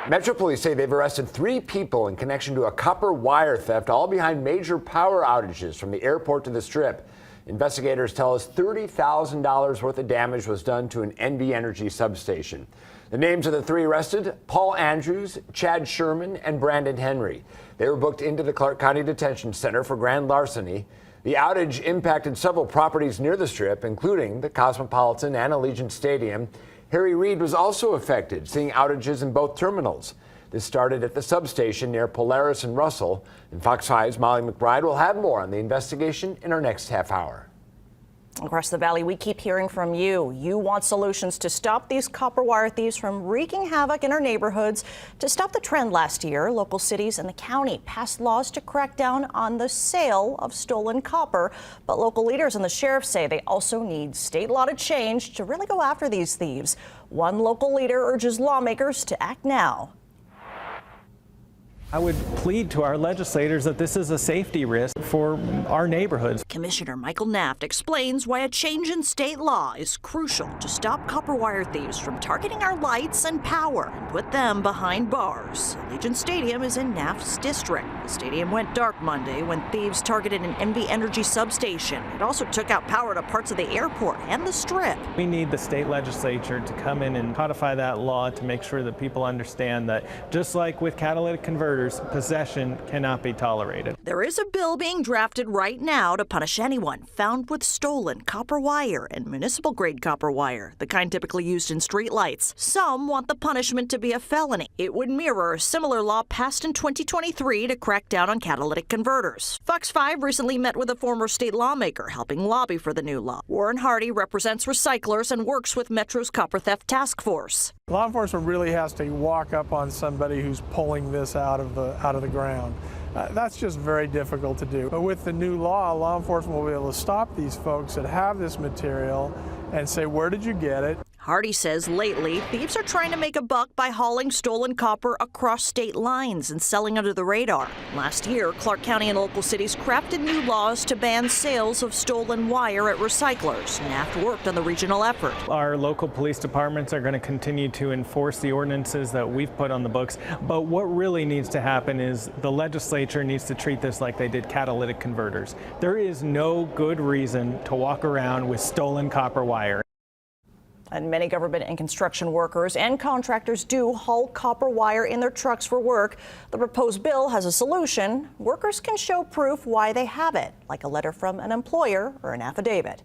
Metro Police say they've arrested 3 people in connection to a copper wire theft, all behind major power outages from the airport to the Strip. Investigators tell us $30,000 worth of damage was done to an NV Energy substation. The names of the 3 arrested: Paul Andrews, Chad Sherman, and Brandon Henry. They were booked into the Clark County Detention Center for grand larceny. The outage impacted several properties near the Strip, including the Cosmopolitan and Allegiant Stadium. Harry Reid was also affected, seeing outages in both terminals. This started at the substation near Polaris and Russell. And Fox 5's Molly McBride will have more on the investigation in our next half hour. Across the valley, we keep hearing from you. You want solutions to stop these copper wire thieves from wreaking havoc in our neighborhoods. To stop the trend last year, local cities and the county passed laws to crack down on the sale of stolen copper. But local leaders and the sheriff say they also need state law to change to really go after these thieves. One local leader urges lawmakers to act now. I would plead to our legislators that this is a safety risk for our neighborhoods. Commissioner Michael Naft explains why a change in state law is crucial to stop copper wire thieves from targeting our lights and power and put them behind bars. Allegiant Stadium is in Naft's district. The stadium went dark Monday when thieves targeted an NV Energy substation. It also took out power to parts of the airport and the Strip. We need the state legislature to come in and codify that law to make sure that people understand that, just like with catalytic converters, possession cannot be tolerated. There is a bill being drafted right now to punish anyone found with stolen copper wire and municipal grade copper wire, the kind typically used in streetlights. Some want the punishment to be a felony. It would mirror a similar law passed in 2023 to crack down on catalytic converters. Fox 5 recently met with a former state lawmaker helping lobby for the new law. Warren Hardy represents recyclers and works with Metro's Copper Theft Task Force. Law enforcement really has to walk up on somebody who's pulling this out of the ground. That's just very difficult to do. But with the new law enforcement will be able to stop these folks that have this material and say, where did you get it? Hardy says lately, thieves are trying to make a buck by hauling stolen copper across state lines and selling under the radar. Last year, Clark County and local cities crafted new laws to ban sales of stolen wire at recyclers. Naft worked on the regional effort. Our local police departments are going to continue to enforce the ordinances that we've put on the books. But what really needs to happen is the legislature needs to treat this like they did catalytic converters. There is no good reason to walk around with stolen copper wire. And many government and construction workers and contractors do haul copper wire in their trucks for work. The proposed bill has a solution. Workers can show proof why they have it, like a letter from an employer or an affidavit.